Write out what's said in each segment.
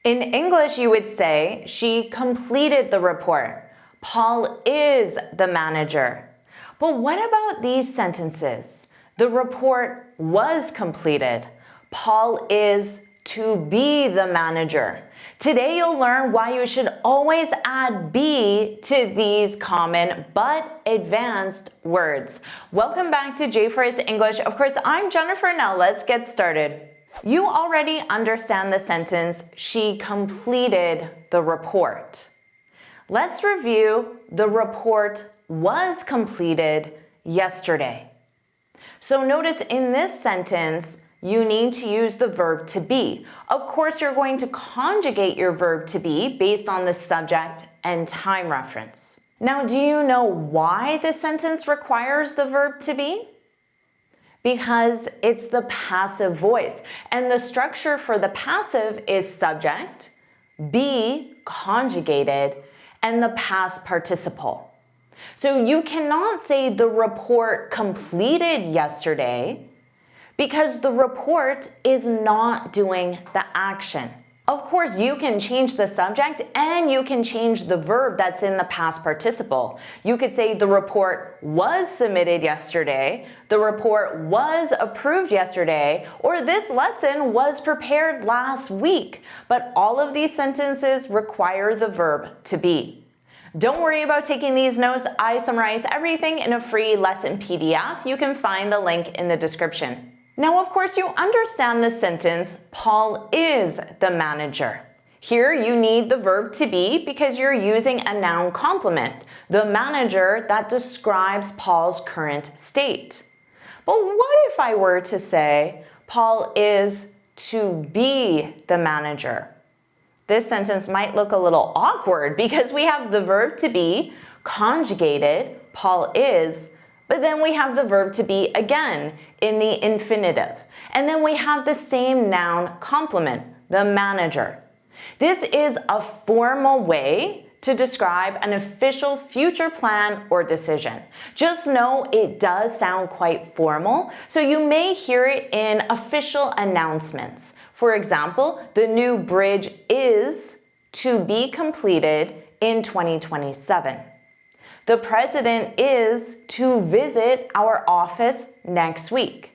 In English, you would say, she completed the report. Paul is the manager. But what about these sentences? The report was completed. Paul is to be the manager. Today you'll learn why you should always add be to these common but advanced words. Welcome back to JForrest English. Of course, I'm Jennifer. Now let's get started. You already understand the sentence, she completed the report. Let's review the report was completed yesterday. So notice in this sentence, you need to use the verb to be. Of course, you're going to conjugate your verb to be based on the subject and time reference. Now, do you know why this sentence requires the verb to be? Because it's the passive voice. And the structure for the passive is subject, be conjugated, and the past participle. So you cannot say the report completed yesterday because the report is not doing the action. Of course, you can change the subject and you can change the verb that's in the past participle. You could say the report was submitted yesterday, the report was approved yesterday, or this lesson was prepared last week. But all of these sentences require the verb to be. Don't worry about taking these notes. I summarize everything in a free lesson PDF. You can find the link in the description. Now, of course, you understand the sentence, Paul is the manager. Here you need the verb to be because you're using a noun complement, the manager that describes Paul's current state. But what if I were to say, Paul is to be the manager? This sentence might look a little awkward because we have the verb to be conjugated, Paul is, but then we have the verb to be again in the infinitive. And then we have the same noun complement, the manager. This is a formal way to describe an official future plan or decision. Just know it does sound quite formal, so you may hear it in official announcements. For example, the new bridge is to be completed in 2027. The president is to visit our office next week.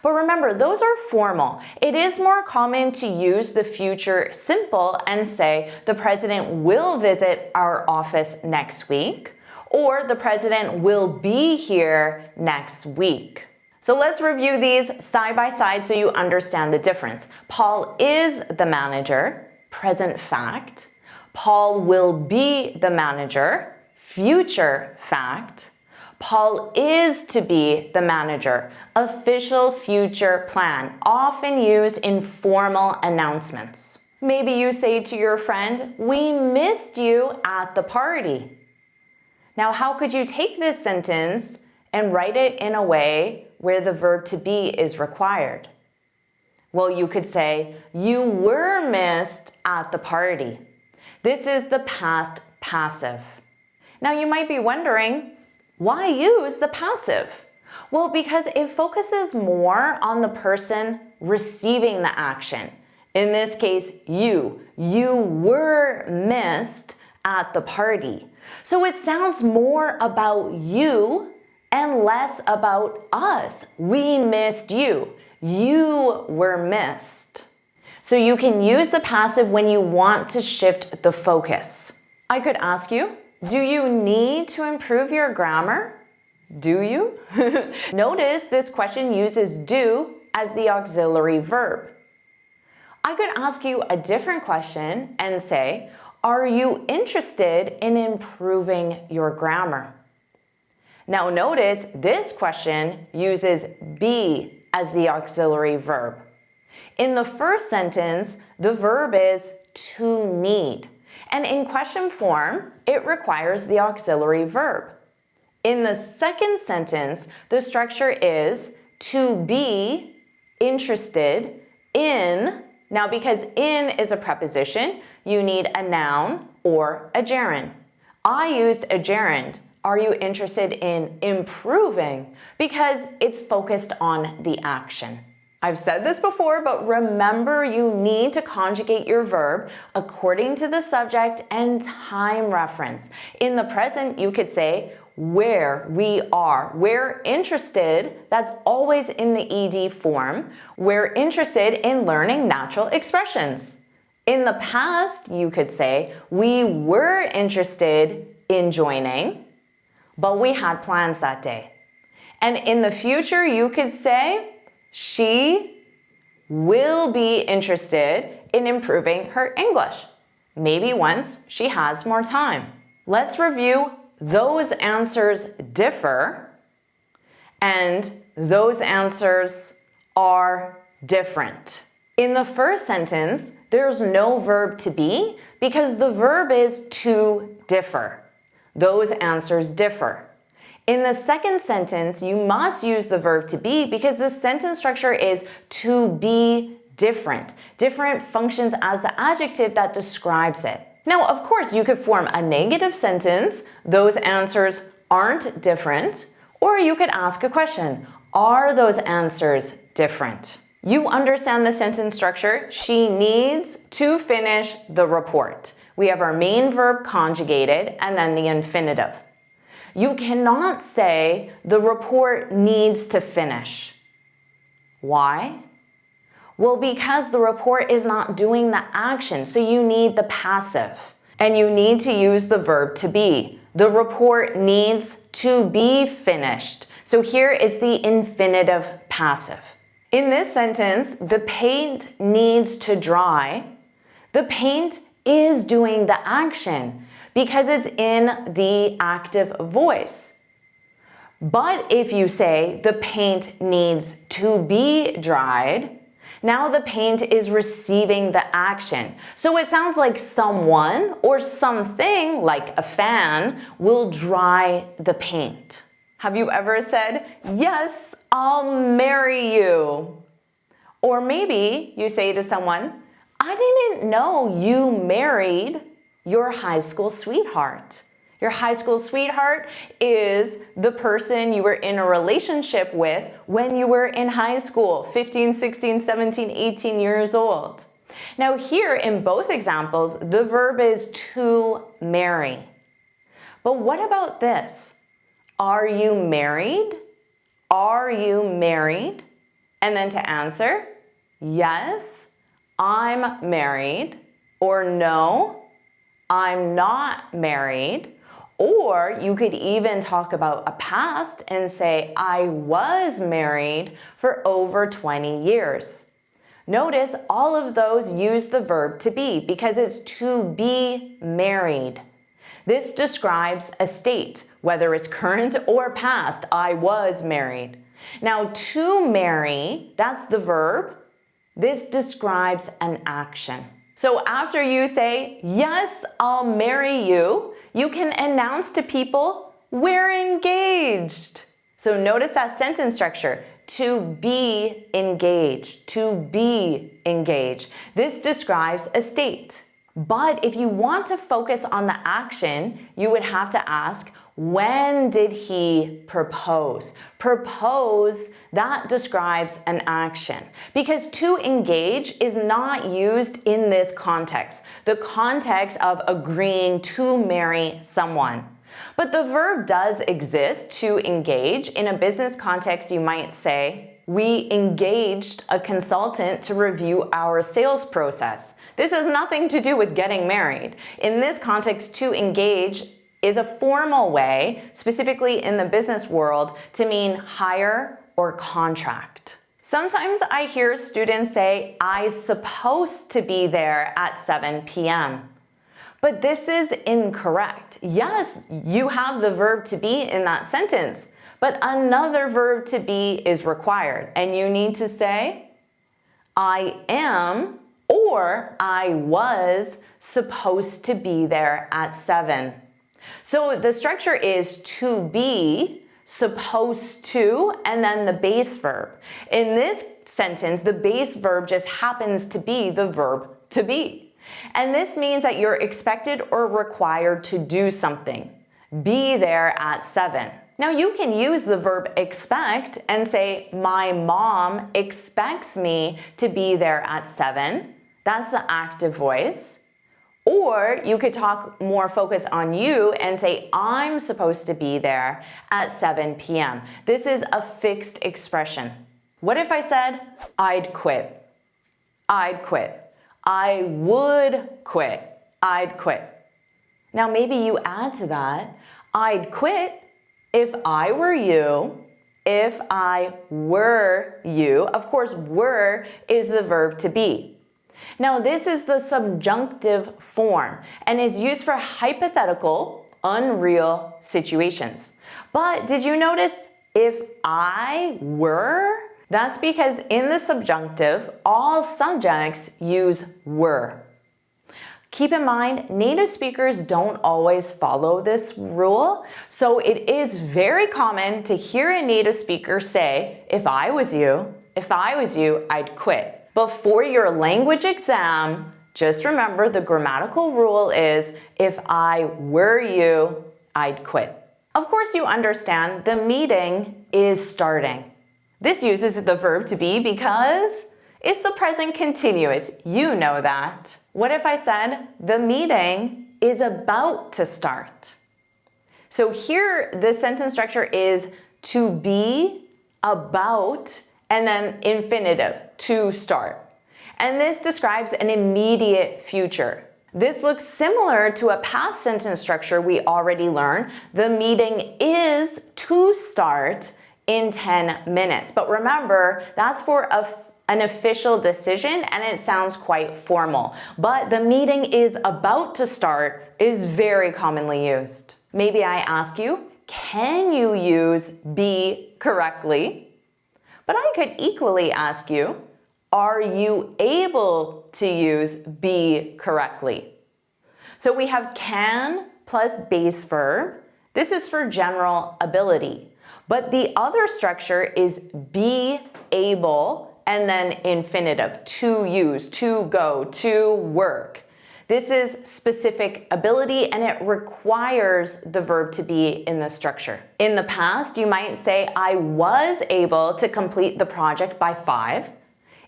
But remember, those are formal. It is more common to use the future simple and say the president will visit our office next week, or the president will be here next week. So let's review these side by side so you understand the difference. Paul is the manager, present fact. Paul will be the manager, future fact. Paul is to be the manager, official future plan, often used in formal announcements. Maybe you say to your friend, we missed you at the party. Now, how could you take this sentence and write it in a way where the verb to be is required? Well, you could say, you were missed at the party. This is the past passive. Now, you might be wondering, why use the passive? Well, because it focuses more on the person receiving the action. In this case, you were missed at the party. So it sounds more about you and less about us. We missed you. You were missed. So you can use the passive when you want to shift the focus. I could ask you, do you need to improve your grammar? Do you? Notice this question uses do as the auxiliary verb. I could ask you a different question and say, are you interested in improving your grammar? Now notice this question uses be as the auxiliary verb. In the first sentence, the verb is to need. And in question form, it requires the auxiliary verb. In the second sentence, the structure is to be interested in. Now, because in is a preposition, you need a noun or a gerund. I used a gerund. Are you interested in improving? Because it's focused on the action. I've said this before, but remember you need to conjugate your verb according to the subject and time reference. In the present, you could say, where we are. We're interested, that's always in the ed form. We're interested in learning natural expressions. In the past, you could say, we were interested in joining, but we had plans that day. And in the future, you could say, she will be interested in improving her English, maybe once she has more time. Let's review those answers differ and those answers are different. In the first sentence, there's no verb to be because the verb is to differ. Those answers differ. In the second sentence, you must use the verb to be because the sentence structure is to be different. Different functions as the adjective that describes it. Now, of course, you could form a negative sentence, those answers aren't different, or you could ask a question, are those answers different? You understand the sentence structure. She needs to finish the report. We have our main verb conjugated and then the infinitive. You cannot say the report needs to finish. Why? Well, because the report is not doing the action, so you need the passive. And you need to use the verb to be. The report needs to be finished. So here is the infinitive passive. In this sentence, the paint needs to dry. The paint is doing the action because it's in the active voice. But if you say the paint needs to be dried, now the paint is receiving the action. So it sounds like someone or something, like a fan, will dry the paint. Have you ever said, yes, I'll marry you? Or maybe you say to someone, I didn't know you married your high school sweetheart. Your high school sweetheart is the person you were in a relationship with when you were in high school, 15, 16, 17, 18 years old. Now here in both examples, the verb is to marry. But what about this? Are you married? Are you married? And then to answer, yes, I'm married, or no, I'm not married. Or you could even talk about a past and say, I was married for over 20 years. Notice all of those use the verb to be because it's to be married. This describes a state, whether it's current or past. I was married. Now, to marry, that's the verb. This describes an action. So after you say, yes, I'll marry you, you can announce to people, we're engaged. So notice that sentence structure, to be engaged, to be engaged. This describes a state. But if you want to focus on the action, you would have to ask, when did he propose? Propose, that describes an action. Because to engage is not used in this context, the context of agreeing to marry someone. But the verb does exist, to engage. In a business context, you might say, we engaged a consultant to review our sales process. This has nothing to do with getting married. In this context, to engage is a formal way, specifically in the business world, to mean hire or contract. Sometimes I hear students say, I'm supposed to be there at 7 p.m. But this is incorrect. Yes, you have the verb to be in that sentence, but another verb to be is required. And you need to say, I am or I was supposed to be there at 7. So the structure is to be, supposed to, and then the base verb. In this sentence, the base verb just happens to be the verb to be. And this means that you're expected or required to do something. Be there at 7. Now you can use the verb expect and say, my mom expects me to be there at 7. That's the active voice. Or you could talk more focus on you and say, I'm supposed to be there at 7 p.m. This is a fixed expression. What if I said, I'd quit? I'd quit. I would quit. I'd quit. Now maybe you add to that, I'd quit if I were you, if I were you. Of course, were is the verb to be. Now, this is the subjunctive form and is used for hypothetical, unreal situations. But did you notice if I were? That's because in the subjunctive, all subjects use were. Keep in mind, native speakers don't always follow this rule, so it is very common to hear a native speaker say, if I was you, I'd quit. But for your language exam, just remember the grammatical rule is, if I were you, I'd quit. Of course, you understand the meeting is starting. This uses the verb to be because it's the present continuous. You know that. What if I said, the meeting is about to start? So here, the sentence structure is to be, about, and then infinitive, to start. And this describes an immediate future. This looks similar to a past sentence structure we already learned. The meeting is to start in 10 minutes. But remember, that's for an official decision and it sounds quite formal. But the meeting is about to start is very commonly used. Maybe I ask you, can you use be correctly? But I could equally ask you, are you able to use be correctly? So we have can plus base verb. This is for general ability. But the other structure is be able and then infinitive, to use, to go, to work. This is specific ability and it requires the verb to be in the structure. In the past, you might say, I was able to complete the project by 5.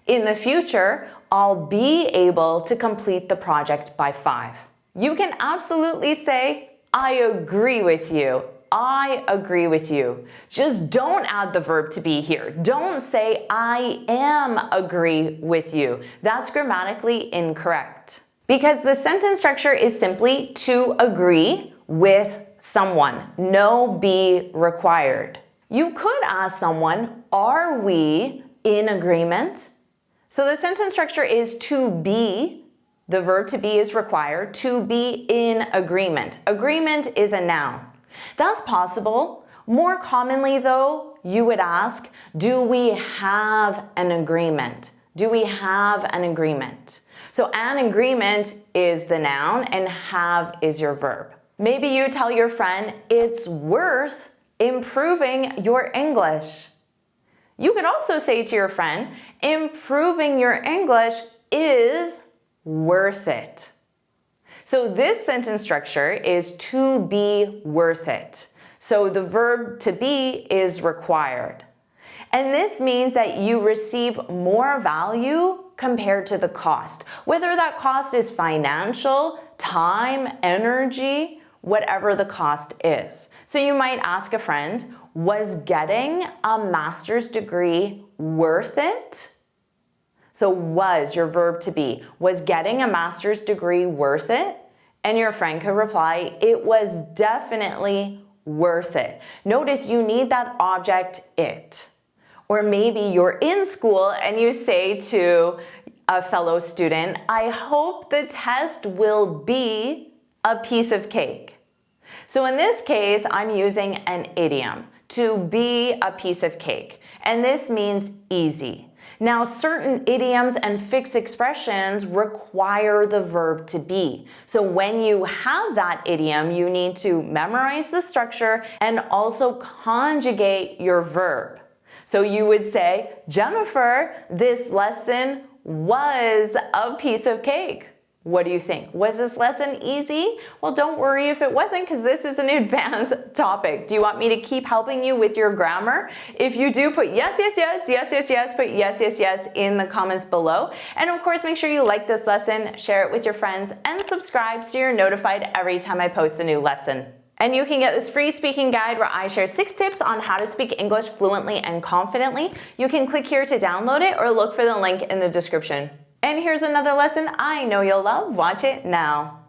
In the future, I'll be able to complete the project by 5. You can absolutely say, I agree with you. I agree with you. Just don't add the verb to be here. Don't say, I am agree with you. That's grammatically incorrect. Because the sentence structure is simply to agree with someone. No be required. You could ask someone, are we in agreement? So the sentence structure is to be. The verb to be is required. To be in agreement. Agreement is a noun. That's possible. More commonly though, you would ask, do we have an agreement? Do we have an agreement? So an agreement is the noun and have is your verb. Maybe you tell your friend, it's worth improving your English. You could also say to your friend, improving your English is worth it. So this sentence structure is to be worth it. So the verb to be is required. And this means that you receive more value compared to the cost. Whether that cost is financial, time, energy, whatever the cost is. So you might ask a friend, was getting a master's degree worth it? So was your verb to be. Was getting a master's degree worth it? And your friend could reply, it was definitely worth it. Notice you need that object it. Or maybe you're in school and you say to a fellow student, I hope the test will be a piece of cake. So in this case, I'm using an idiom, to be a piece of cake. And this means easy. Now, certain idioms and fixed expressions require the verb to be. So when you have that idiom, you need to memorize the structure and also conjugate your verb. So you would say, Jennifer, this lesson was a piece of cake. What do you think? Was this lesson easy? Well, don't worry if it wasn't, because this is an advanced topic. Do you want me to keep helping you with your grammar? If you do, put yes, yes, yes, yes, yes, yes, put yes, yes, yes in the comments below. And of course, make sure you like this lesson, share it with your friends, and subscribe so you're notified every time I post a new lesson. And you can get this free speaking guide where I share 6 tips on how to speak English fluently and confidently. You can click here to download it or look for the link in the description. And here's another lesson I know you'll love. Watch it now.